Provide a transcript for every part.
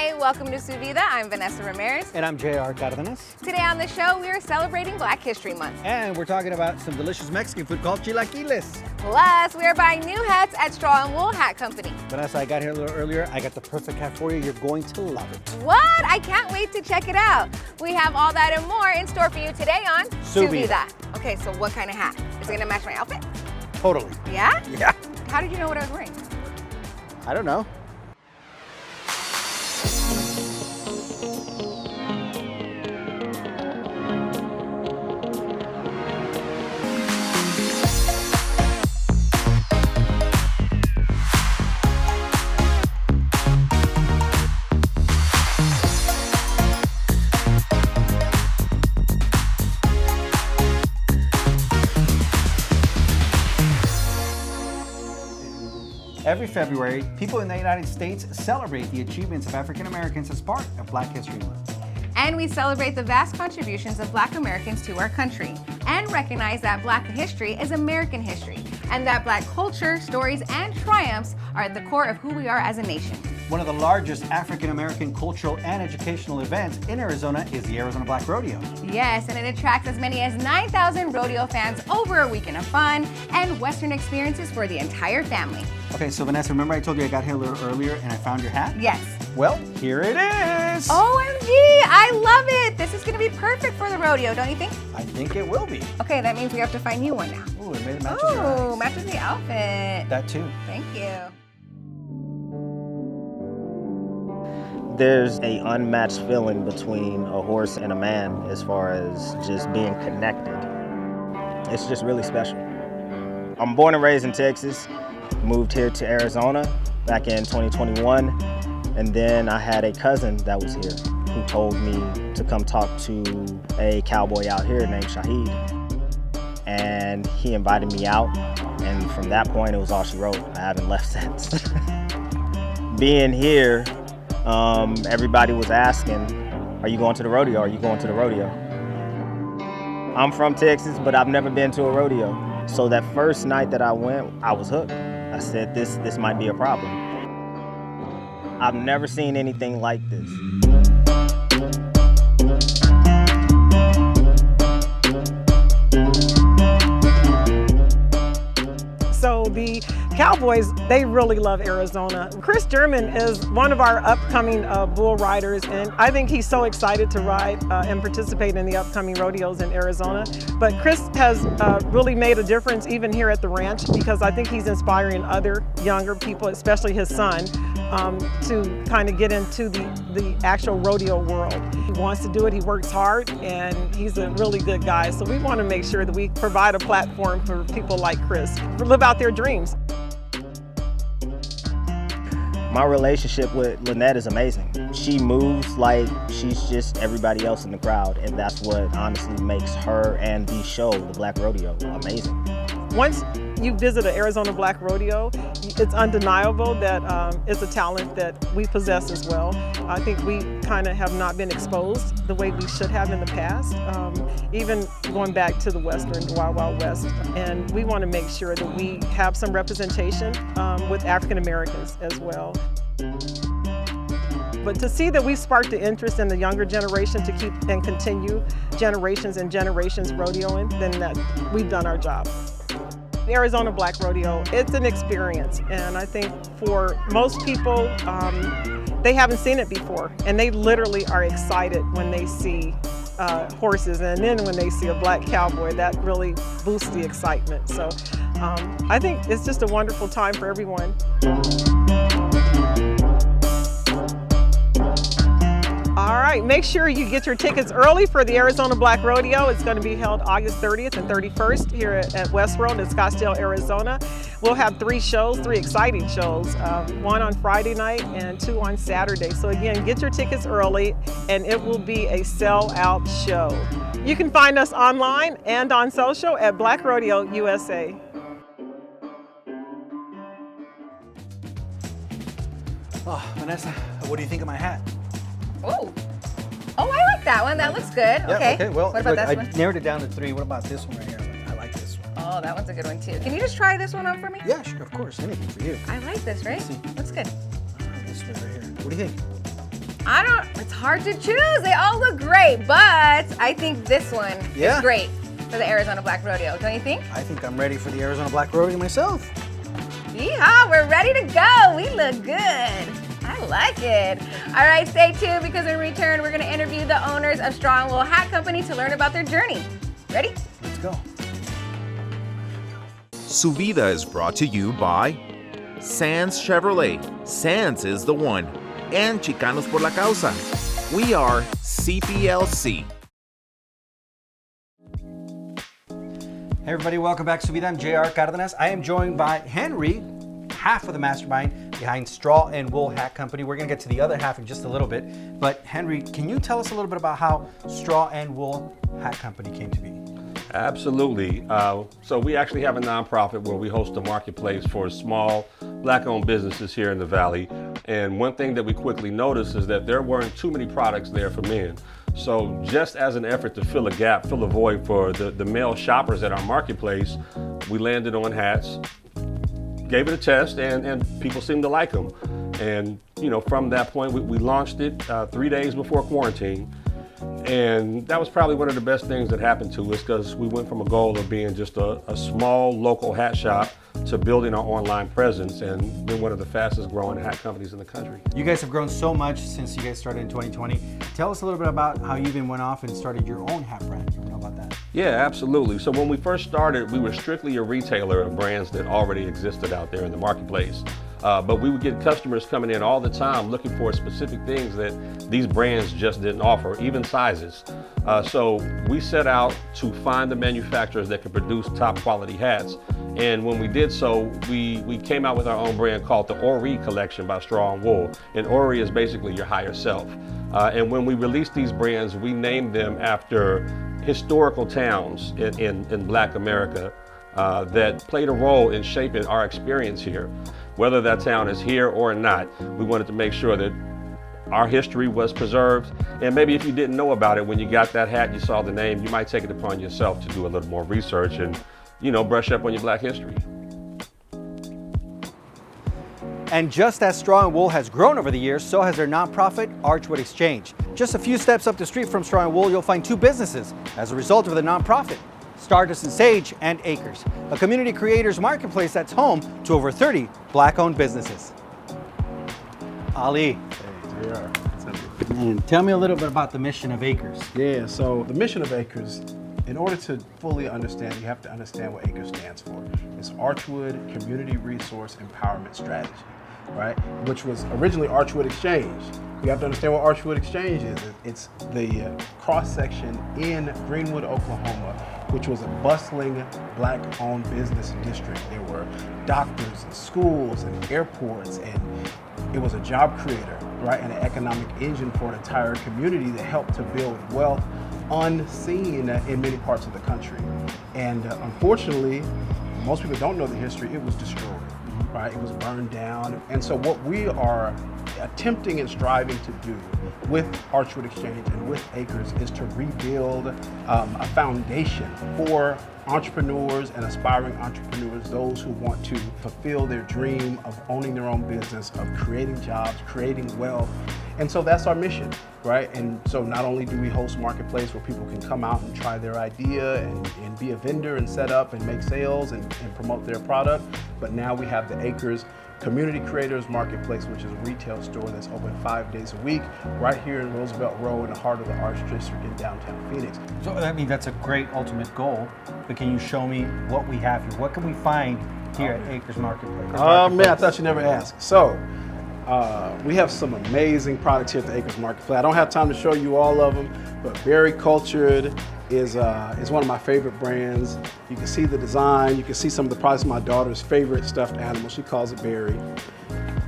Hey, welcome to Su Vida. I'm Vanessa Ramirez. And I'm J.R. Cardenas. Today on the show, we are celebrating Black History Month. And we're talking about some delicious Mexican food called chilaquiles. Plus, we are buying new hats at Straw and Wool Hat Company. Vanessa, I got here a little earlier. I got the perfect hat for you. You're going to love it. What? I can't wait to check it out. We have all that and more in store for you today on Su Vida. Okay, so what kind of hat? Is it gonna match my outfit? Totally. Yeah? Yeah. How did you know what I was wearing? I don't know. Every February, people in the United States celebrate the achievements of African Americans as part of Black History Month. And we celebrate the vast contributions of Black Americans to our country and recognize that Black history is American history and that Black culture, stories, and triumphs are at the core of who we are as a nation. One of the largest African American cultural and educational events in Arizona is the Arizona Black Rodeo. Yes, and it attracts as many as 9,000 rodeo fans over a weekend of fun and Western experiences for the entire family. Okay, so Vanessa, remember I told you I got here a little earlier and I found your hat? Yes. Well, here it is! OMG, I love it! This is gonna be perfect for the rodeo, don't you think? I think it will be. Okay, that means we have to find you one now. Ooh, it matches your eyes. Ooh, matches the outfit. That too. Thank you. There's a unmatched feeling between a horse and a man as far as just being connected. It's just really special. I'm born and raised in Texas, moved here to Arizona back in 2021, and then I had a cousin that was here who told me to come talk to a cowboy out here named Shahid. And he invited me out, and from that point it was all she wrote. I haven't left since. Being here, everybody was asking, are you going to the rodeo? Are you going to the rodeo? I'm from Texas, but I've never been to a rodeo. So that first night that I went, I was hooked. I said, this might be a problem. I've never seen anything like this. So the Cowboys, they really love Arizona. Chris German is one of our upcoming bull riders, and I think he's so excited to ride and participate in the upcoming rodeos in Arizona. But Chris has really made a difference even here at the ranch, because I think he's inspiring other younger people, especially his son, to kind of get into the actual rodeo world. He wants to do it, he works hard, and he's a really good guy. So we want to make sure that we provide a platform for people like Chris to live out their dreams. My relationship with Lynette is amazing. She moves like she's just everybody else in the crowd, and that's what honestly makes her and the show, the Black Rodeo, amazing. Once you visit an Arizona Black Rodeo, it's undeniable that it's a talent that we possess as well. I think we kind of have not been exposed the way we should have in the past, even going back to the Western, the Wild Wild West. And we want to make sure that we have some representation with African Americans as well. But to see that we sparked the interest in the younger generation to keep and continue generations and generations rodeoing, then that we've done our job. The Arizona Black Rodeo, it's an experience, and I think for most people, they haven't seen it before, and they literally are excited when they see horses, and then when they see a black cowboy, that really boosts the excitement. So I think it's just a wonderful time for everyone. All right, make sure you get your tickets early for the Arizona Black Rodeo. It's going to be held August 30th and 31st here at West Road in Scottsdale, Arizona. We'll have 3 shows, 3 exciting shows, 1 on Friday night and 2 on Saturday. So again, get your tickets early and it will be a sell-out show. You can find us online and on social at Black Rodeo USA. Oh, Vanessa, what do you think of my hat? Oh, I like that one. That looks good. Yeah, okay, well, what about look, this I one? narrowed it down to 3. What about this one right here? I like this one. Oh, that one's a good one too. Can you just try this one on for me? Yeah, sure, of course. Anything for you. I like this, right? Let's see. Looks good. This one right here. What do you think? It's hard to choose. They all look great, but I think this one is great for the Arizona Black Rodeo. Don't you think? I think I'm ready for the Arizona Black Rodeo myself. Yeehaw, we're ready to go. We look good. I like it. All right, stay tuned because in return, we're going to interview the owners of Straw and Wool Hat Company to learn about their journey. Ready? Let's go. Su Vida is brought to you by Sands Chevrolet. Sands is the one. And Chicanos por la Causa. We are CPLC. Hey everybody, welcome back to Su Vida. I'm JR Cardenas. I am joined by Henry, half of the mastermind behind Straw and Wool Hat Company. We're gonna get to the other half in just a little bit. But Henry, can you tell us a little bit about how Straw and Wool Hat Company came to be? Absolutely. So we actually have a nonprofit where we host a marketplace for small Black-owned businesses here in the Valley. And one thing that we quickly noticed is that there weren't too many products there for men. So just as an effort to fill a gap, fill a void for the male shoppers at our marketplace, we landed on hats, gave it a test, and people seemed to like them. And from that point, we launched it 3 days before quarantine. And that was probably one of the best things that happened to us because we went from a goal of being just a small local hat shop to building our online presence and been one of the fastest growing hat companies in the country. You guys have grown so much since you guys started in 2020. Tell us a little bit about how you even went off and started your own hat brand. You know about that? Yeah, absolutely. So when we first started, we were strictly a retailer of brands that already existed out there in the marketplace. But we would get customers coming in all the time looking for specific things that these brands just didn't offer, even sizes. So we set out to find the manufacturers that could produce top quality hats. And when we did so, we came out with our own brand called the Ori collection by Straw and Wool. And Ori is basically your higher self. And when we released these brands, we named them after historical towns in Black America that played a role in shaping our experience here. Whether that town is here or not, we wanted to make sure that our history was preserved. And maybe if you didn't know about it, when you got that hat, you saw the name, you might take it upon yourself to do a little more research and, brush up on your Black history. And just as Straw and Wool has grown over the years, so has their nonprofit, Archwood Exchange. Just a few steps up the street from Straw and Wool, you'll find two businesses as a result of the nonprofit. Stardust and Sage and Acres, a community creators marketplace that's home to over 30 Black-owned businesses. Ali. Hey, JR. What's up? And tell me a little bit about the mission of Acres. Yeah, so the mission of ACRES, in order to fully understand, you have to understand what ACRES stands for. It's Archwood Community Resource Empowerment Strategy, right? Which was originally Archwood Exchange. You have to understand what Archwood Exchange is. It's the cross-section in Greenwood, Oklahoma, which was a bustling Black-owned business district. There were doctors and schools and airports, and it was a job creator, right, and an economic engine for an entire community that helped to build wealth unseen in many parts of the country. And unfortunately, most people don't know the history. It was destroyed, right? It was burned down. And so what we are attempting and striving to do with Archwood Exchange and with Acres is to rebuild a foundation for entrepreneurs and aspiring entrepreneurs, those who want to fulfill their dream of owning their own business, of creating jobs, creating wealth. And so that's our mission, right? And so not only do we host marketplace where people can come out and try their idea and be a vendor and set up and make sales and promote their product, but now we have the Acres Community Creators Marketplace, which is a retail store that's open 5 days a week, right here in Roosevelt Row in the heart of the Arts District in downtown Phoenix. So I mean, that's a great ultimate goal, but can you show me what we have here? What can we find here at Acres Marketplace? Oh man, I thought you never asked. So we have some amazing products here at the Acres Marketplace. I don't have time to show you all of them, but Berry Cultured is one of my favorite brands. You can see the design, you can see some of the products of my daughter's favorite stuffed animal. She calls it Berry.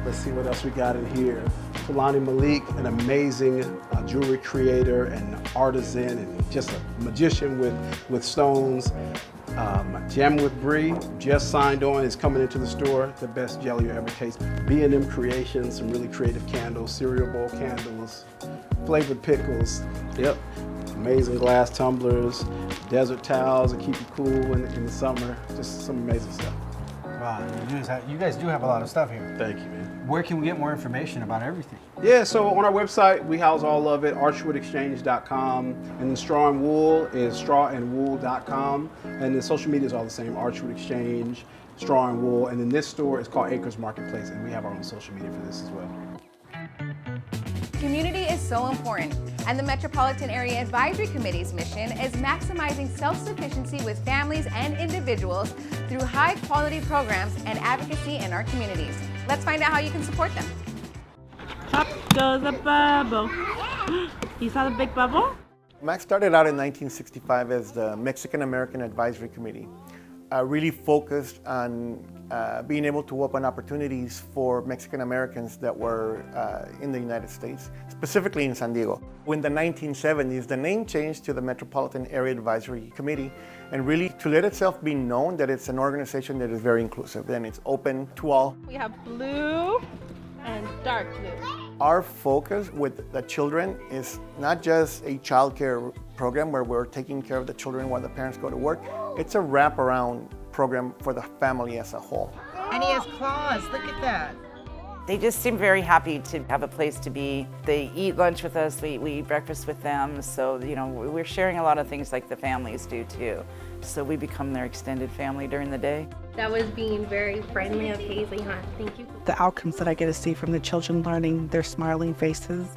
Let's see what else we got in here. Fulani Malik, an amazing jewelry creator and artisan and just a magician with stones. Jamming with Bree, just signed on, is coming into the store. The best jelly you ever taste. B&M Creations, some really creative candles, cereal bowl candles, flavored pickles. Yep. Amazing glass tumblers, desert towels that keep you cool in the summer. Just some amazing stuff. Wow, you guys do have a lot of stuff here. Thank you, man. Where can we get more information about everything? Yeah, so on our website, we house all of it, archwoodexchange.com, and then Straw and Wool is strawandwool.com, and the social media is all the same, Archwood Exchange, Straw and Wool, and then this store is called Acres Marketplace, and we have our own social media for this as well. Community is so important, and the Metropolitan Area Advisory Committee's mission is maximizing self-sufficiency with families and individuals through high-quality programs and advocacy in our communities. Let's find out how you can support them. Up goes a bubble. You saw the big bubble? MAC started out in 1965 as the Mexican American Advisory Committee, really focused on being able to open opportunities for Mexican Americans that were in the United States, specifically in San Diego. In the 1970s, the name changed to the Metropolitan Area Advisory Committee, and really to let itself be known that it's an organization that is very inclusive and it's open to all. We have blue and dark blue. Our focus with the children is not just a child care program where we're taking care of the children while the parents go to work. It's a wraparound program for the family as a whole. And he has claws, look at that. They just seem very happy to have a place to be. They eat lunch with us, we eat breakfast with them. So, you know, we're sharing a lot of things like the families do too. So we become their extended family during the day. That was being very friendly of Paisley Hunt. Thank you. The outcomes that I get to see from the children learning, their smiling faces,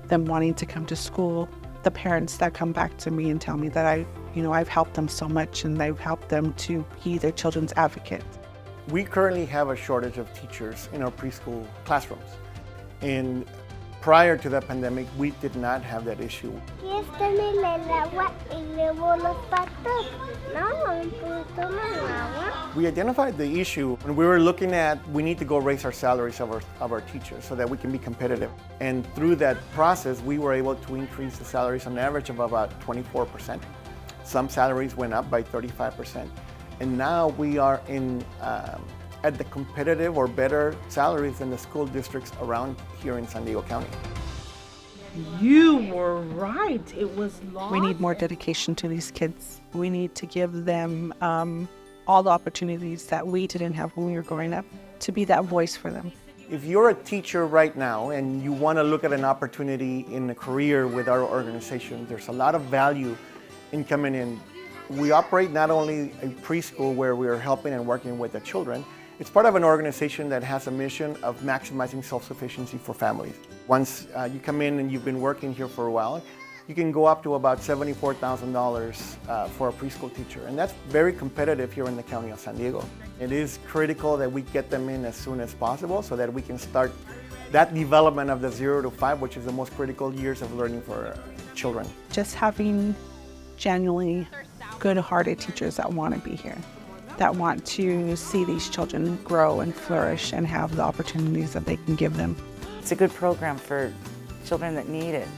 them wanting to come to school, the parents that come back to me and tell me that I've helped them so much and I've helped them to be their children's advocate. We currently have a shortage of teachers in our preschool classrooms. And prior to the pandemic, we did not have that issue. We identified the issue when we were looking at we need to go raise our salaries of our teachers so that we can be competitive. And through that process, we were able to increase the salaries on average of about 24%. Some salaries went up by 35%. And now we are at the competitive or better salaries than the school districts around here in San Diego County. You were right, it was lost. We need more dedication to these kids. We need to give them all the opportunities that we didn't have when we were growing up, to be that voice for them. If you're a teacher right now and you want to look at an opportunity in a career with our organization, there's a lot of value in coming in. We operate not only a preschool where we are helping and working with the children, it's part of an organization that has a mission of maximizing self-sufficiency for families. Once you come in and you've been working here for a while, you can go up to about $74,000 for a preschool teacher. And that's very competitive here in the county of San Diego. It is critical that we get them in as soon as possible so that we can start that development of the 0 to 5, which is the most critical years of learning for children. Just having genuinely good-hearted teachers that want to be here, that want to see these children grow and flourish and have the opportunities that they can give them. It's a good program for children that need it.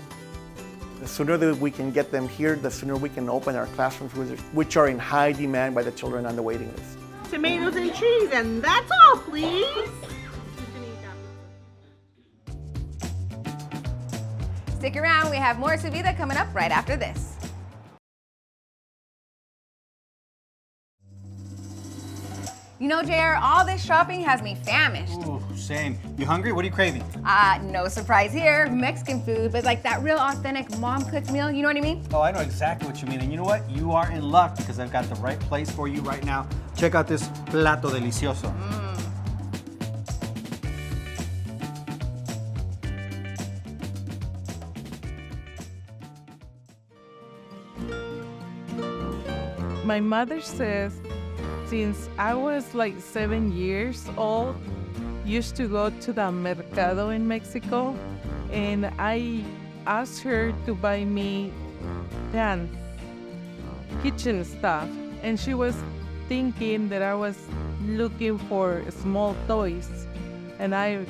The sooner that we can get them here, the sooner we can open our classrooms, which are in high demand by the children on the waiting list. Tomatoes and cheese, and that's all, please. Stick around, we have more Su Vida coming up right after this. You know, JR, all this shopping has me famished. Ooh, same. You hungry? What are you craving? No surprise here, Mexican food, but like that real authentic mom-cooked meal, you know what I mean? Oh, I know exactly what you mean. And you know what? You are in luck because I've got the right place for you right now. Check out this plato delicioso. My mother says since I was like 7 years old, used to go to the mercado in Mexico, and I asked her to buy me kitchen stuff, and she was thinking that I was looking for small toys, and I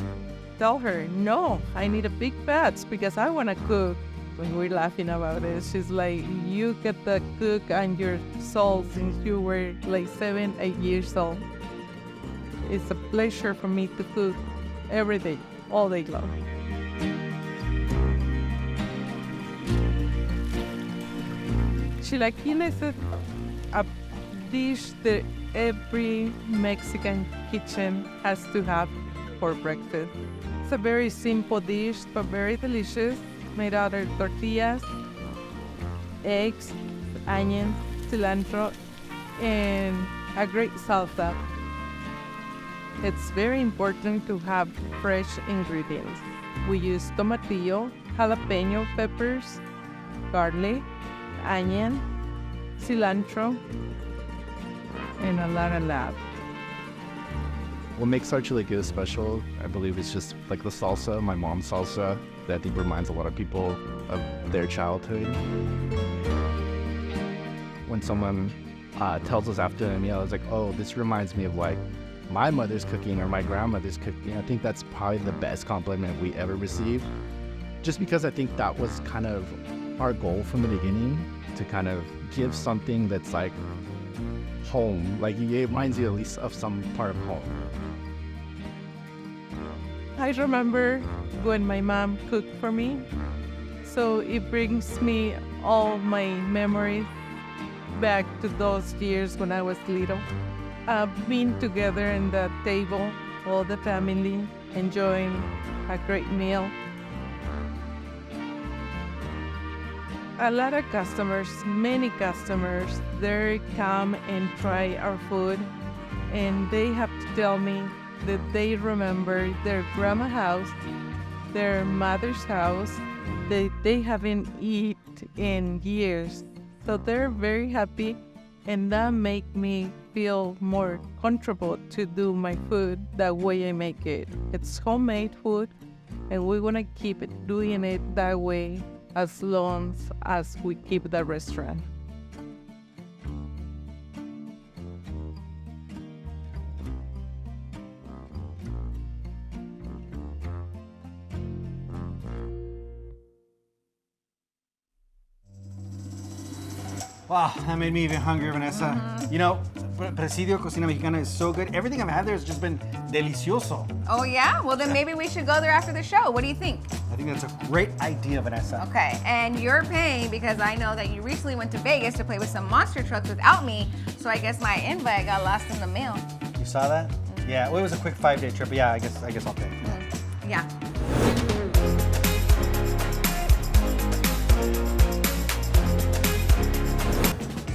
tell her, no, I need a big batch because I want to cook. When we're laughing about it, she's like, you get to cook on your soul since you were like 7, 8 years old. It's a pleasure for me to cook every day, all day long. She like, a dish that every Mexican kitchen has to have. for breakfast. It's a very simple dish, but very delicious, made out of tortillas, eggs, onions, cilantro, and a great salsa. It's very important to have fresh ingredients. We use tomatillo, jalapeno peppers, garlic, onion, cilantro, and a lot of love. What makes our chilaquiles special, I believe, is just like the salsa, my mom's salsa, that I think reminds a lot of people of their childhood. When someone tells us after a meal, it's like, oh, this reminds me of like my mother's cooking or my grandmother's cooking. I think that's probably the best compliment we ever received. Just because I think that was kind of our goal from the beginning, to kind of give something that's like home, like it reminds you at least of some part of home. I remember when my mom cooked for me, so it brings me all my memories back to those years when I was little. Being together in the table, all the family, enjoying a great meal. A lot of customers, many customers, they come and try our food, and they have to tell me that they remember their grandma's house, their mother's house, that they haven't eaten in years. So they're very happy, and that makes me feel more comfortable to do my food that way I make it. It's homemade food, and we want to keep doing it that way as long as we keep the restaurant. Wow, that made me even hungrier, Vanessa. You know, Presidio Cocina Mexicana is so good. Everything I've had there has just been delicioso. Oh yeah? Well then maybe we should go there after the show. What do you think? I think that's a great idea, Vanessa. Okay, and you're paying because I know that you recently went to Vegas to play with some monster trucks without me, so I guess my invite got lost in the mail. You saw that? Yeah, well, it was a quick 5-day trip, but yeah, I guess I'll pay. Yeah.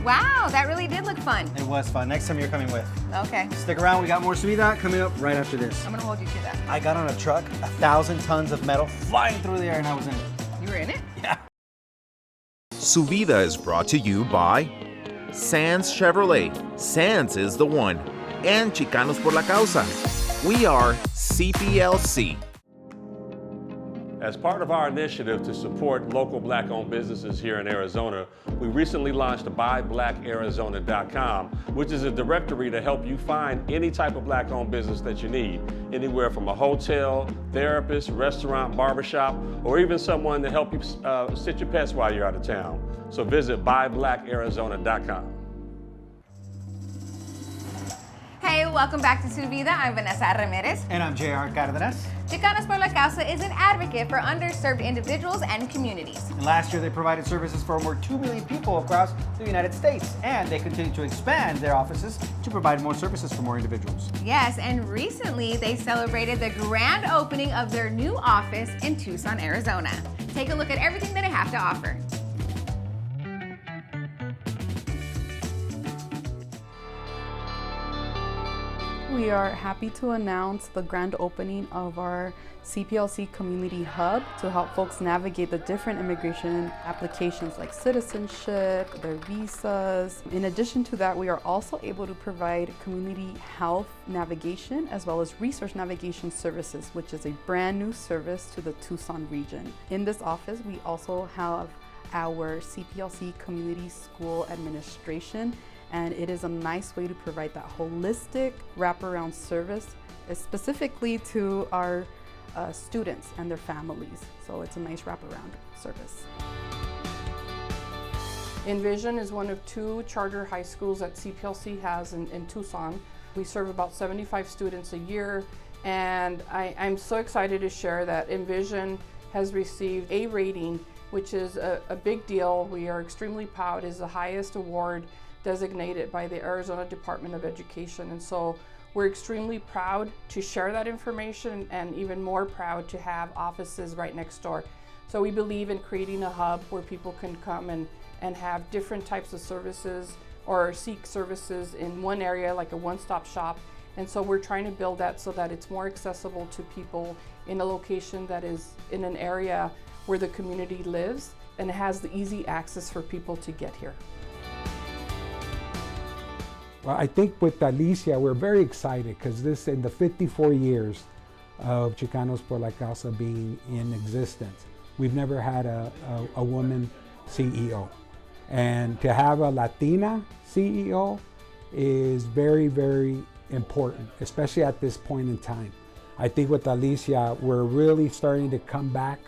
Wow, that really did look fun. It was fun. Next time you're coming with. Okay. Stick around, we got more Su Vida coming up right after this. I'm gonna hold you to that. I got on a truck, 1,000 tons of metal flying through the air, and I was in it. You were in it? Yeah. Su Vida is brought to you by Sands Chevrolet. Sands is the one. And Chicanos por la Causa. We are CPLC. As part of our initiative to support local Black-owned businesses here in Arizona, we recently launched BuyBlackArizona.com, which is a directory to help you find any type of Black-owned business that you need, anywhere from a hotel, therapist, restaurant, barbershop, or even someone to help you sit your pets while you're out of town. So visit BuyBlackArizona.com. Hey, welcome back to Su Vida. I'm Vanessa Ramirez. And I'm J.R. Cardenas. Chicanos por la Causa is an advocate for underserved individuals and communities. And last year, they provided services for over 2 million people across the United States. And they continue to expand their offices to provide more services for more individuals. Yes, and recently they celebrated the grand opening of their new office in Tucson, Arizona. Take a look at everything that they have to offer. We are happy to announce the grand opening of our CPLC Community Hub to help folks navigate the different immigration applications like citizenship, their visas. In addition to that, we are also able to provide community health navigation as well as resource navigation services, which is a brand new service to the Tucson region. In this office, we also have our CPLC Community School Administration, and it is a nice way to provide that holistic wraparound service, specifically to our students and their families. So it's a nice wraparound service. Envision is one of 2 charter high schools that CPLC has in Tucson. We serve about 75 students a year, and I'm so excited to share that Envision has received A rating, which is a big deal. We are extremely proud. It is the highest award designated by the Arizona Department of Education, and so We're extremely proud to share that information and even more proud to have offices right next door. So we believe in creating a hub where people can come and have different types of services or seek services in one area, like a one-stop shop. And so we're trying to build that so that it's more accessible to people in a location that is in an area where the community lives and has the easy access for people to get here. Well, I think with Alicia, we're very excited because this, in the 54 years of Chicanos por la Causa being in existence, we've never had a woman CEO. And to have a Latina CEO is very, very important, especially at this point in time. I think with Alicia, we're really starting to come back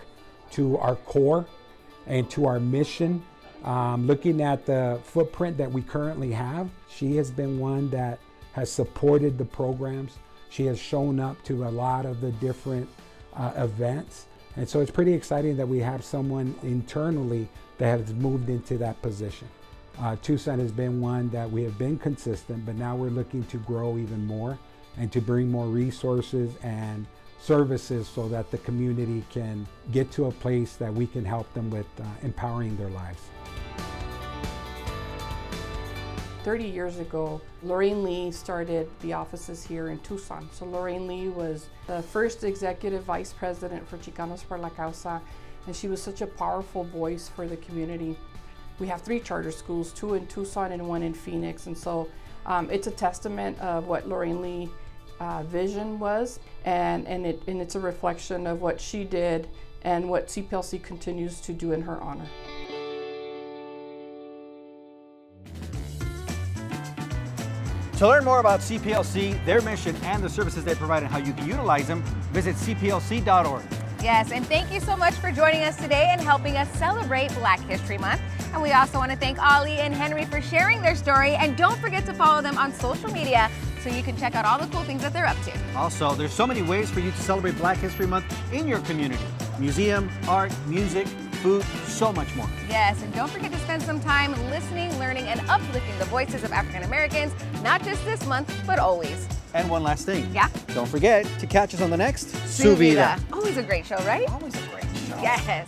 to our core and to our mission. Looking at the footprint that we currently have, she has been one that has supported the programs. She has shown up to a lot of the different events. And so it's pretty exciting that we have someone internally that has moved into that position. Tucson has been one that we have been consistent, but now we're looking to grow even more and to bring more resources and services so that the community can get to a place that we can help them with empowering their lives. 30 years ago, Lorraine Lee started the offices here in Tucson. So Lorraine Lee was the first executive vice president for Chicanos por la Causa, and she was such a powerful voice for the community. We have 3 charter schools, 2 in Tucson and 1 in Phoenix, and so it's a testament of what Lorraine Lee vision was, and it's a reflection of what she did and what CPLC continues to do in her honor. To learn more about CPLC, their mission, and the services they provide and how you can utilize them, visit cplc.org. Yes, and thank you so much for joining us today and helping us celebrate Black History Month. And we also want to thank Ollie and Henry for sharing their story. And don't forget to follow them on social media so you can check out all the cool things that they're up to. Also, there's so many ways for you to celebrate Black History Month in your community. Museum, art, music, food, so much more. Yes, and don't forget to spend some time listening, learning, and uplifting the voices of African Americans, not just this month, but always. And one last thing. Yeah? Don't forget to catch us on the next Su Vida. Always a great show, right? Always a great show. Yes.